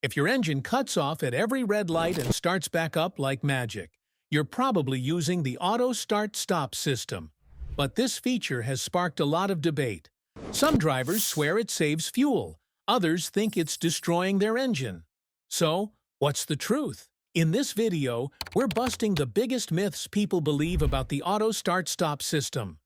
If your engine cuts off at every red light and starts back up like magic, you're probably using the auto start-stop system. But this feature has sparked a lot of debate. Some drivers swear it saves fuel, others think it's destroying their engine. So, what's the truth? In this video, we're busting the biggest myths people believe about the auto start-stop system.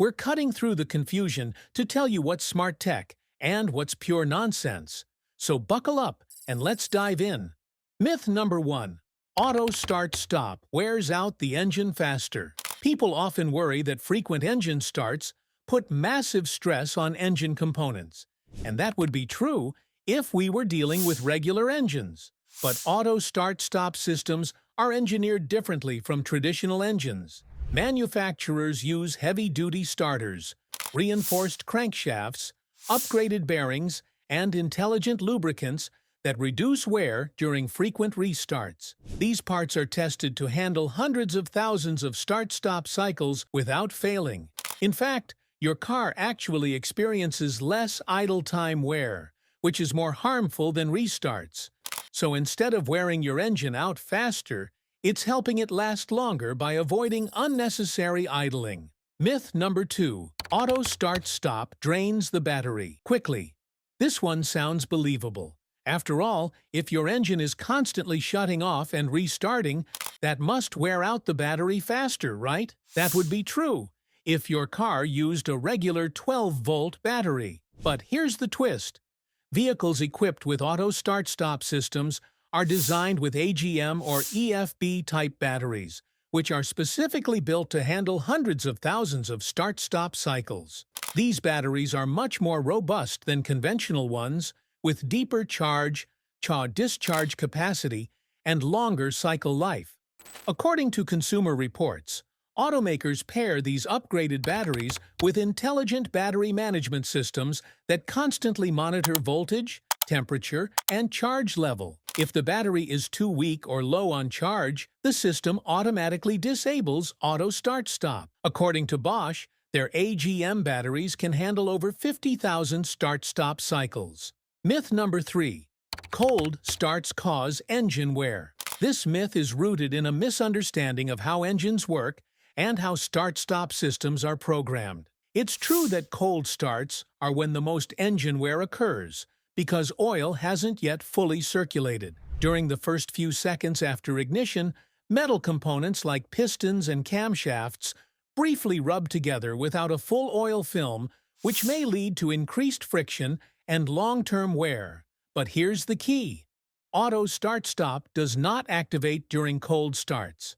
We're cutting through the confusion to tell you what's smart tech and what's pure nonsense. So buckle up and let's dive in. Myth number 1. Auto start-stop wears out the engine faster. People often worry that frequent engine starts put massive stress on engine components. And that would be true if we were dealing with regular engines. But auto start-stop systems are engineered differently from traditional engines. Manufacturers use heavy-duty starters, reinforced crankshafts, upgraded bearings, and intelligent lubricants that reduce wear during frequent restarts. These parts are tested to handle hundreds of thousands of start-stop cycles without failing. In fact, your car actually experiences less idle time wear, which is more harmful than restarts. So instead of wearing your engine out faster, it's helping it last longer by avoiding unnecessary idling. Myth number 2. Auto start-stop drains the battery quickly. This one sounds believable. After all, if your engine is constantly shutting off and restarting, that must wear out the battery faster, right? That would be true if your car used a regular 12-volt battery. But here's the twist. Vehicles equipped with auto start-stop systems are designed with AGM or EFB-type batteries, which are specifically built to handle hundreds of thousands of start-stop cycles. These batteries are much more robust than conventional ones, with deeper charge-discharge capacity and longer cycle life. According to Consumer Reports, automakers pair these upgraded batteries with intelligent battery management systems that constantly monitor voltage, temperature, and charge level. If the battery is too weak or low on charge, the system automatically disables auto start-stop. According to Bosch, their AGM batteries can handle over 50,000 start-stop cycles. Myth number 3. Cold starts cause engine wear. This myth is rooted in a misunderstanding of how engines work and how start-stop systems are programmed. It's true that cold starts are when the most engine wear occurs, because oil hasn't yet fully circulated. During the first few seconds after ignition, metal components like pistons and camshafts briefly rub together without a full oil film, which may lead to increased friction and long-term wear. But here's the key. Auto start-stop does not activate during cold starts.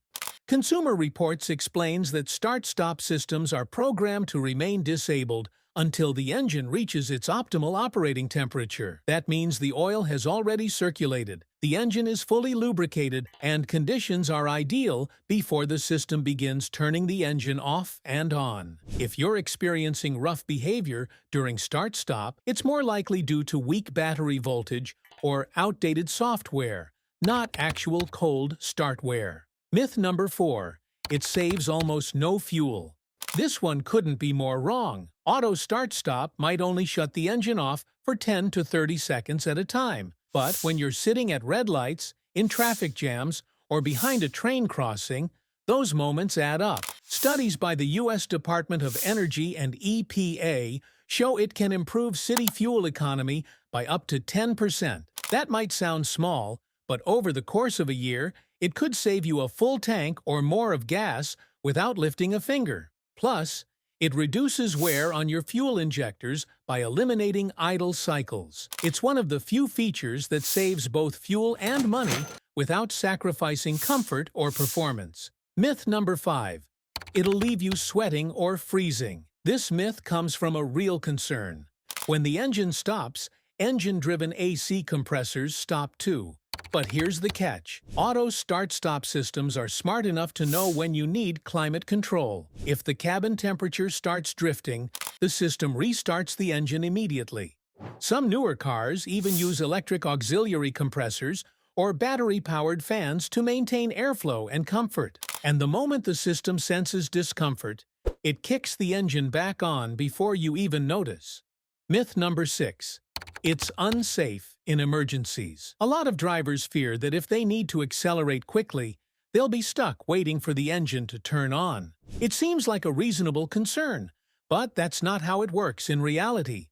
Consumer Reports explains that start-stop systems are programmed to remain disabled until the engine reaches its optimal operating temperature. That means the oil has already circulated, the engine is fully lubricated, and conditions are ideal before the system begins turning the engine off and on. If you're experiencing rough behavior during start-stop, it's more likely due to weak battery voltage or outdated software, not actual cold start wear. Myth number 4. It saves almost no fuel. This one couldn't be more wrong. Auto start-stop might only shut the engine off for 10 to 30 seconds at a time. But when you're sitting at red lights, in traffic jams, or behind a train crossing, those moments add up. Studies by the U.S. Department of Energy and EPA show it can improve city fuel economy by up to 10%. That might sound small, but over the course of a year, it could save you a full tank or more of gas without lifting a finger. Plus, it reduces wear on your fuel injectors by eliminating idle cycles. It's one of the few features that saves both fuel and money without sacrificing comfort or performance. Myth number 5. It'll leave you sweating or freezing. This myth comes from a real concern. When the engine stops, engine-driven AC compressors stop too. But here's the catch. Auto start-stop systems are smart enough to know when you need climate control. If the cabin temperature starts drifting, the system restarts the engine immediately. Some newer cars even use electric auxiliary compressors or battery-powered fans to maintain airflow and comfort. And the moment the system senses discomfort, it kicks the engine back on before you even notice. Myth number 6. It's unsafe in emergencies. A lot of drivers fear that if they need to accelerate quickly, they'll be stuck waiting for the engine to turn on. It seems like a reasonable concern, but that's not how it works in reality.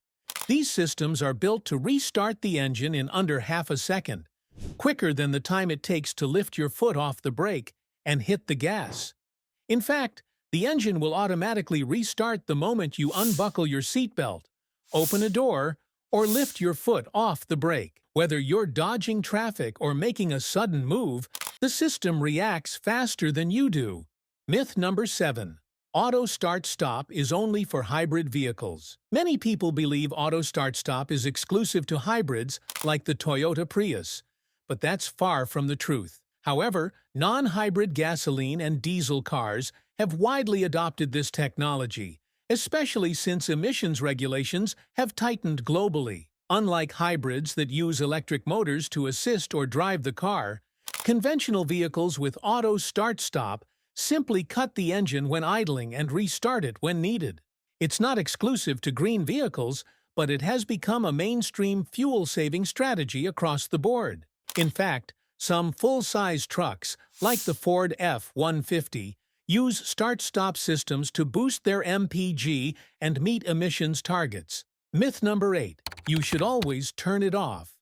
These systems are built to restart the engine in under half a second, quicker than the time it takes to lift your foot off the brake and hit the gas. In fact, the engine will automatically restart the moment you unbuckle your seatbelt, open a door, or lift your foot off the brake. Whether you're dodging traffic or making a sudden move, the system reacts faster than you do. Myth number 7. Auto start-stop is only for hybrid vehicles. Many people believe auto start-stop is exclusive to hybrids like the Toyota Prius, but that's far from the truth. However, non-hybrid gasoline and diesel cars have widely adopted this technology, especially since emissions regulations have tightened globally. Unlike hybrids that use electric motors to assist or drive the car, conventional vehicles with auto start-stop simply cut the engine when idling and restart it when needed. It's not exclusive to green vehicles, but it has become a mainstream fuel-saving strategy across the board. In fact, some full-size trucks, like the Ford F-150, use start-stop systems to boost their MPG and meet emissions targets. Myth number 8. You should always turn it off.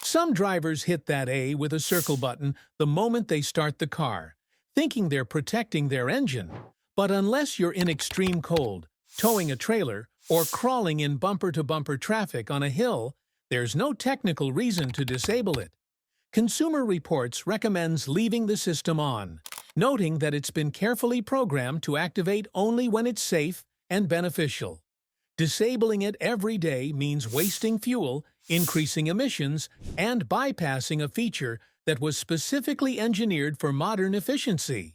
Some drivers hit that A with a circle button the moment they start the car, thinking they're protecting their engine. But unless you're in extreme cold, towing a trailer, or crawling in bumper-to-bumper traffic on a hill, there's no technical reason to disable it. Consumer Reports recommends leaving the system on, noting that it's been carefully programmed to activate only when it's safe and beneficial. Disabling it every day means wasting fuel, increasing emissions, and bypassing a feature that was specifically engineered for modern efficiency.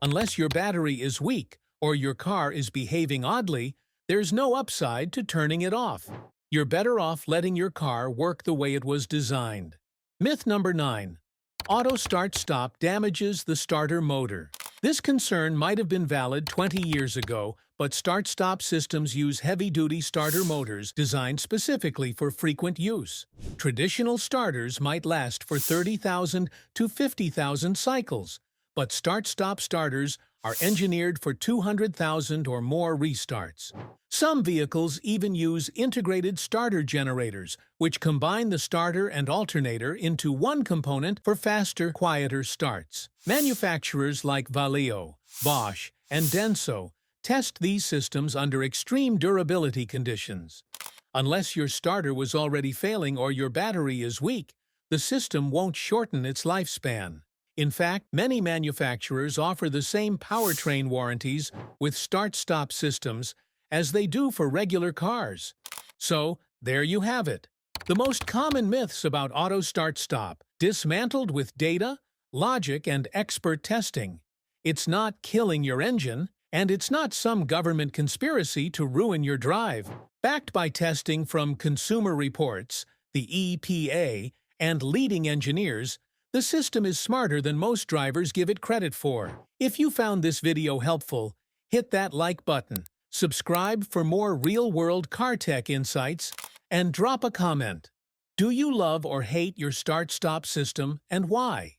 Unless your battery is weak or your car is behaving oddly, there's no upside to turning it off. You're better off letting your car work the way it was designed. Myth number 9. Auto start-stop damages the starter motor. This concern might have been valid 20 years ago, but start-stop systems use heavy-duty starter motors designed specifically for frequent use. Traditional starters might last for 30,000 to 50,000 cycles, but start-stop starters are engineered for 200,000 or more restarts. Some vehicles even use integrated starter generators, which combine the starter and alternator into one component for faster, quieter starts. Manufacturers like Valeo, Bosch, and Denso test these systems under extreme durability conditions. Unless your starter was already failing or your battery is weak, the system won't shorten its lifespan. In fact, many manufacturers offer the same powertrain warranties with start-stop systems as they do for regular cars. So, there you have it. The most common myths about auto start-stop, dismantled with data, logic, and expert testing. It's not killing your engine, and it's not some government conspiracy to ruin your drive. Backed by testing from Consumer Reports, the EPA, and leading engineers, the system is smarter than most drivers give it credit for. If you found this video helpful, hit that like button, subscribe for more real-world car tech insights, and drop a comment. Do you love or hate your start-stop system, and why?